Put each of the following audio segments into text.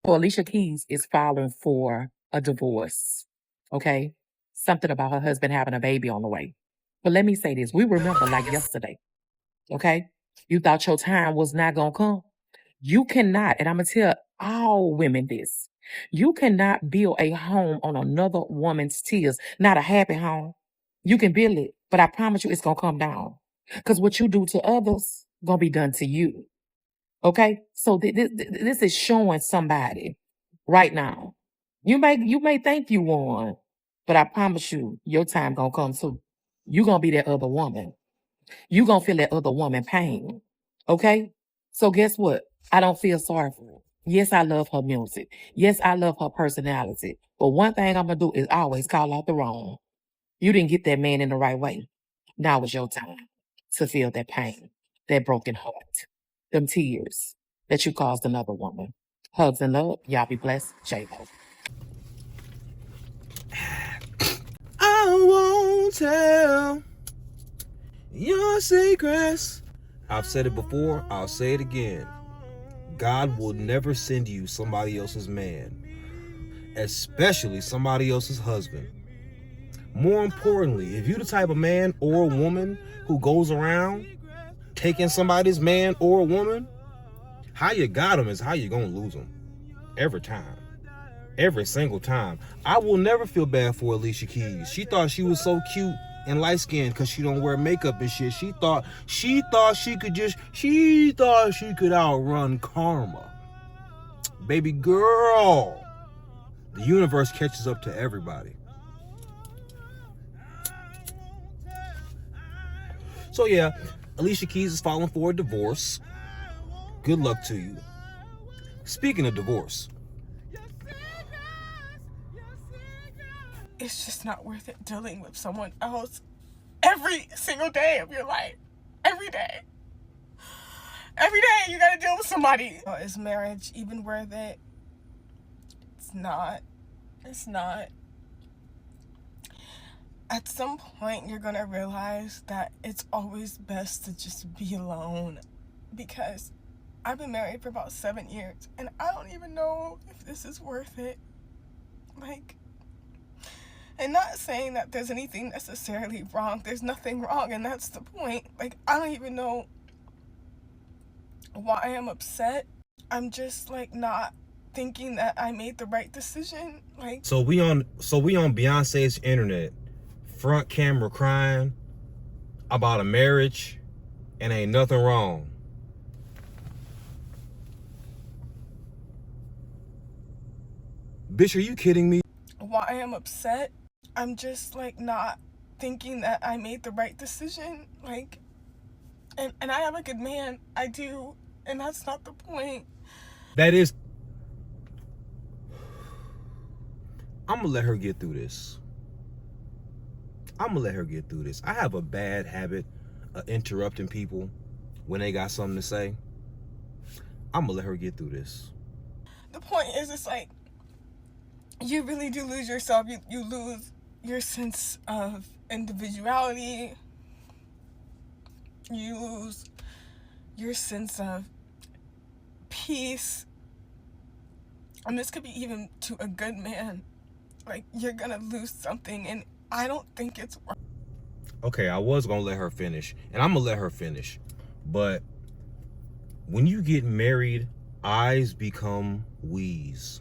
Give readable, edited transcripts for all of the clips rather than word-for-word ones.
So Alicia Keys is filing for a divorce. Okay. Something about her husband having a baby on the way. But let me say this. We remember like yesterday. Okay. You thought your time was not gonna come. You cannot, and I'm gonna tell all women this. You cannot build a home on another woman's tears, not a happy home. You can build it, but I promise you it's gonna come down. Because what you do to others gonna be done to you. Okay, so this is showing somebody right now. You may think you won, but I promise you, your time gonna come too. You gonna be that other woman. You gonna feel that other woman pain. Okay, so guess what? I don't feel sorry for her. Yes, I love her music. Yes, I love her personality. But one thing I'm gonna do is always call out the wrong. You didn't get that man in the right way. Now is your time to feel that pain, that broken heart, them tears that you caused another woman. Hugs and love. Y'all be blessed. J-Ho. I won't tell your secrets. I've said it before, I'll say it again. God will never send you somebody else's man, especially somebody else's husband. More importantly, if you're the type of man or woman who goes around taking somebody's man or woman, how you got him is how you're going to lose him. Every time. Every single time. I will never feel bad for Alicia Keys. She thought she was so cute and light-skinned because she don't wear makeup and shit. She thought she could outrun karma. Baby girl, the universe catches up to everybody. So yeah, Alicia Keys is filing for a divorce. Good luck to you. Speaking of divorce, it's just not worth it dealing with someone else every single day of your life. Every day. Every day you gotta deal with somebody. Is marriage even worth it? It's not. It's not. At some point you're gonna realize that it's always best to just be alone, because I've been married for about 7 years and I don't even know if this is worth it. Like, and not saying that there's anything necessarily wrong. There's nothing wrong, and that's the point. Like, I don't even know why I'm upset. I'm just like not thinking that I made the right decision. Like, so we on Beyonce's internet, front camera crying about a marriage, and ain't nothing wrong. Bitch, are you kidding me? why I'm upset. I'm just like not thinking that I made the right decision. Like, and I have a good man. I do. And that's not the point. That is. I'm gonna let her get through this. I have a bad habit of interrupting people when they got something to say. I'm gonna let her get through this. The point is, it's like, you really do lose yourself. You lose your sense of individuality. You lose your sense of peace. And this could be even to a good man. Like, you're gonna lose something, and I don't think it's worth. Okay, I was gonna let her finish, and I'm gonna let her finish. But when you get married, eyes become we's.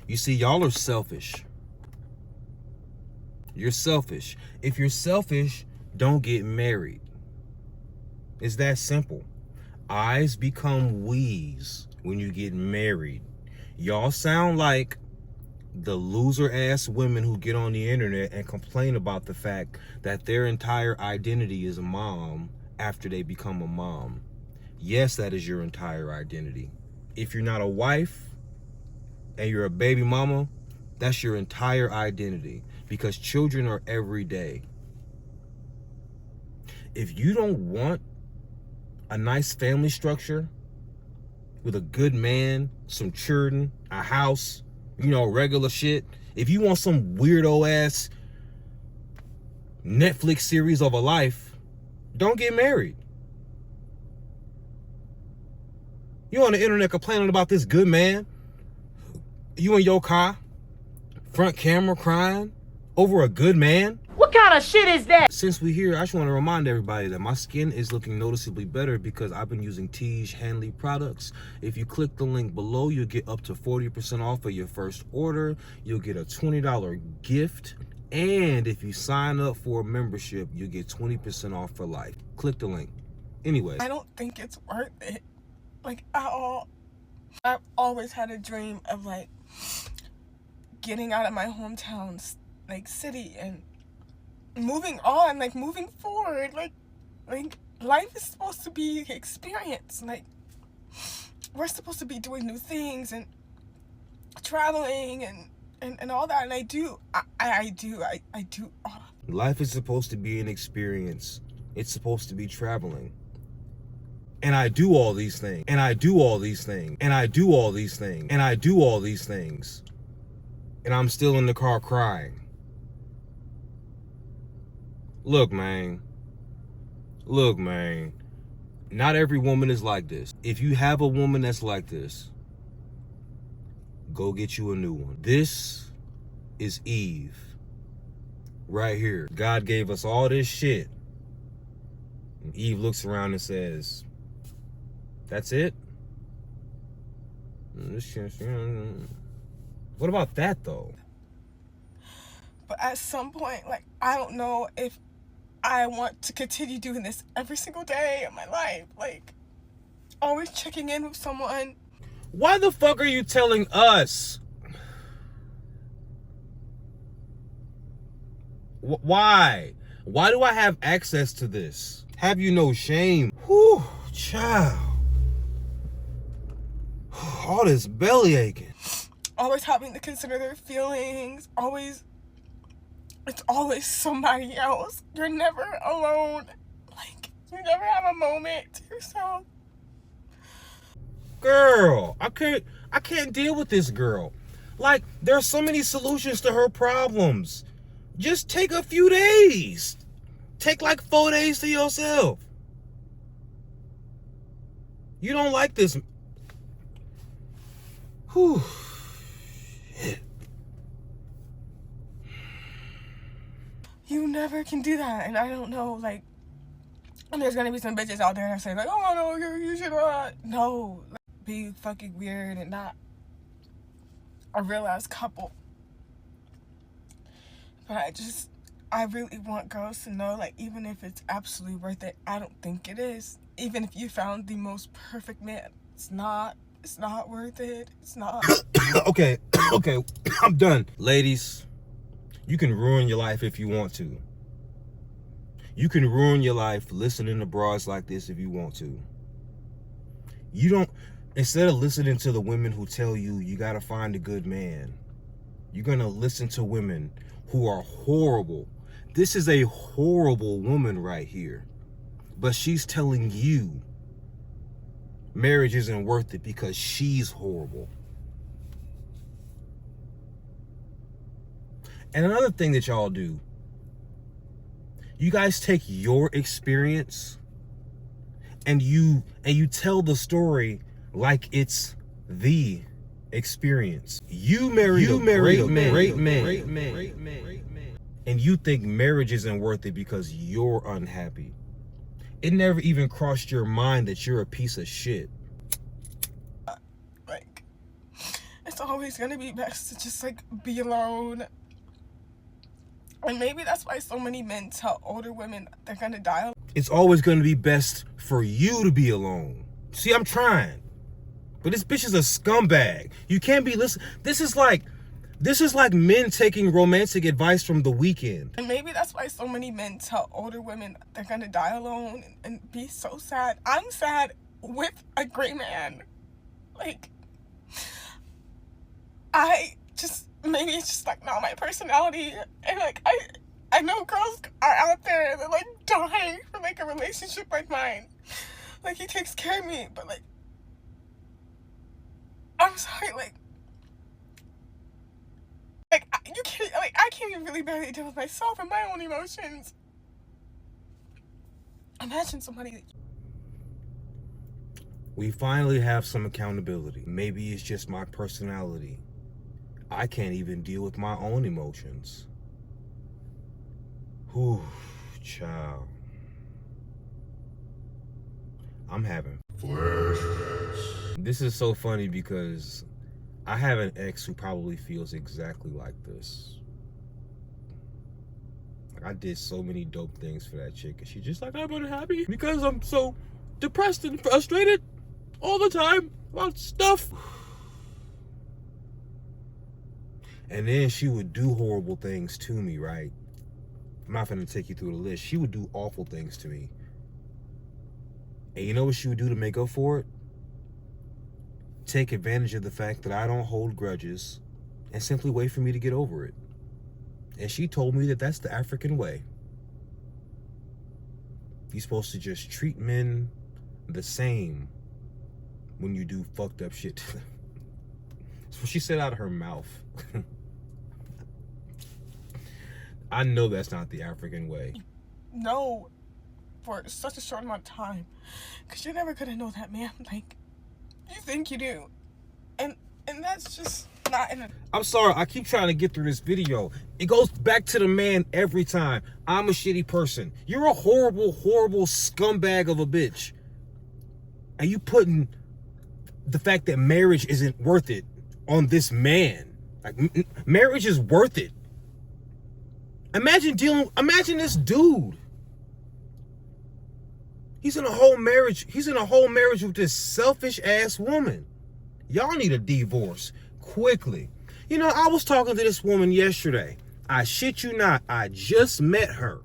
You see, y'all are selfish. You're selfish. If you're selfish, don't get married. It's that simple. Eyes become we's when you get married. Y'all sound like the loser ass women who get on the internet and complain about the fact that their entire identity is a mom after they become a mom. Yes, that is your entire identity. If you're not a wife and you're a baby mama, that's your entire identity, because children are every day. If you don't want a nice family structure with a good man, some children, a house, regular shit. If you want some weirdo ass Netflix series of a life, don't get married. You on the internet complaining about this good man You in your car, front camera crying over a good man? What kind of shit is that? Since we're here, I just want to remind everybody that my skin is looking noticeably better because I've been using Tiege Hanley products. If you click the link below, you'll get up to 40% off of your first order. You'll get a $20 gift. And if you sign up for a membership, you'll get 20% off for life. Click the link. Anyways. I don't think it's worth it. Like, at all. I've always had a dream of, like, getting out of my hometown, like, city and moving on, like, moving forward. Like life is supposed to be experience. Like, we're supposed to be doing new things and traveling and all that. And I do. Life is supposed to be an experience. It's supposed to be traveling. And I do all these things. And I do all these things. And I do all these things. And I do all these things. And I'm still in the car crying. Look, man. Look, man. Not every woman is like this. If you have a woman that's like this, go get you a new one. This is Eve. Right here. God gave us all this shit. And Eve looks around and says, that's it? What about that, though? But at some point, like, I don't know if I want to continue doing this every single day of my life. Like, always checking in with someone. Why the fuck are you telling us? Why? Why do I have access to this? Have you no shame? Whew, child. All this belly aching. Always having to consider their feelings. It's always somebody else. You're never alone. Like, you never have a moment to yourself. Girl, I can't deal with this girl. Like, there's so many solutions to her problems. Just take a few days. Take like 4 days to yourself. You don't like this. Whew. Shit. You never can do that. And I don't know, like, and there's gonna be some bitches out there that say, like, oh no, you should no, like, be fucking weird and not a real ass couple. But I really want girls to know, like, even if it's absolutely worth it, I don't think it is. Even if you found the most perfect man, it's not worth it. It's not. Okay, I'm done. Ladies, you can ruin your life if you want to. You can ruin your life listening to broads like this if you want to. You don't, instead of listening to the women who tell you you gotta find a good man, you're gonna listen to women who are horrible. This is a horrible woman right here. But she's telling you marriage isn't worth it because she's horrible. And another thing that y'all do, you guys take your experience and you tell the story like it's the experience. You married a great man, and you think marriage isn't worth it because you're unhappy. It never even crossed your mind that you're a piece of shit. Like, it's always gonna be best to just, like, be alone. And maybe that's why so many men tell older women they're gonna die alone. It's always gonna be best for you to be alone. See, I'm trying. But this bitch is a scumbag. You can't be listening. This is like men taking romantic advice from The Weeknd. And maybe that's why so many men tell older women they're gonna die alone and be so sad. I'm sad with a great man. Like, maybe it's just, like, not my personality. And, like, I know girls are out there that, like, dying for, like, a relationship like mine. Like, he takes care of me, but, like, I'm sorry, I can't even really barely deal with myself and my own emotions. Imagine somebody that... We finally have some accountability. Maybe it's just my personality. I can't even deal with my own emotions. Whew, child. I'm having flashbacks. This is so funny because I have an ex who probably feels exactly like this. Like, I did so many dope things for that chick, and she's just like, I'm unhappy because I'm so depressed and frustrated all the time about stuff. And then she would do horrible things to me, right? I'm not gonna take you through the list. She would do awful things to me. And you know what she would do to make up for it? Take advantage of the fact that I don't hold grudges and simply wait for me to get over it. And she told me that that's the African way. You're supposed to just treat men the same when you do fucked up shit to them. That's what she said out of her mouth. I know that's not the African way. No, for such a short amount of time. Because you're never going to know that man like you think you do. And that's just not in a... I'm sorry, I keep trying to get through this video. It goes back to the man every time. I'm a shitty person. You're a horrible, horrible scumbag of a bitch. And you putting the fact that marriage isn't worth it on this man. Like, marriage is worth it. Imagine this dude. He's in a whole marriage with this selfish ass woman. Y'all need a divorce quickly. You know, I was talking to this woman yesterday. I shit you not, I just met her.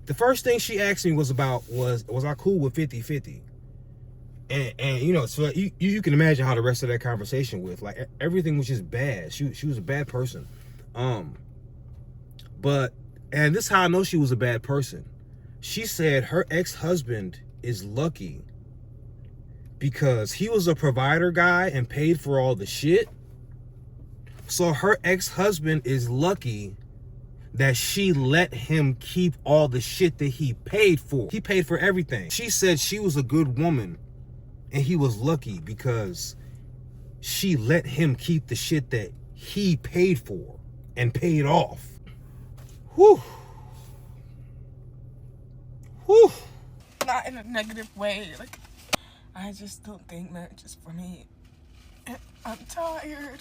The first thing she asked me was I cool with 50-50? And you know, so you can imagine how the rest of that conversation was. Like, everything was just bad. She was a bad person. But this is how I know she was a bad person. She said her ex-husband is lucky because he was a provider guy and paid for all the shit. So her ex-husband is lucky that she let him keep all the shit that he paid for. He paid for everything. She said she was a good woman and he was lucky because she let him keep the shit that he paid for and paid off. Whew. Whew. Not in a negative way. Like, I just don't think marriage is for me. And I'm tired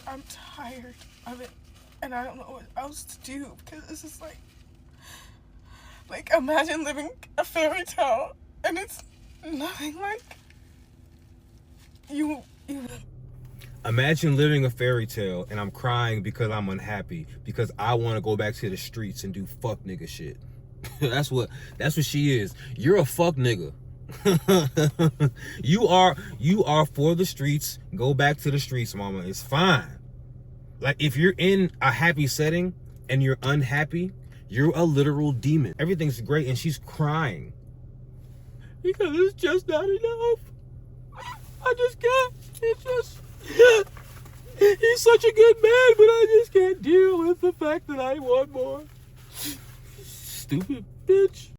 of it. And I don't know what else to do because this is like imagine living a fairy tale and it's nothing like you. Imagine living a fairy tale and I'm crying because I'm unhappy because I want to go back to the streets and do fuck nigga shit. That's what she is. You're a fuck nigga. You are for the streets. Go back to the streets, mama. It's fine. Like, if you're in a happy setting and you're unhappy, you're a literal demon. Everything's great and she's crying because it's just not enough. I just can't. It's just... He's such a good man, but I just can't deal with the fact that I want more. Stupid bitch.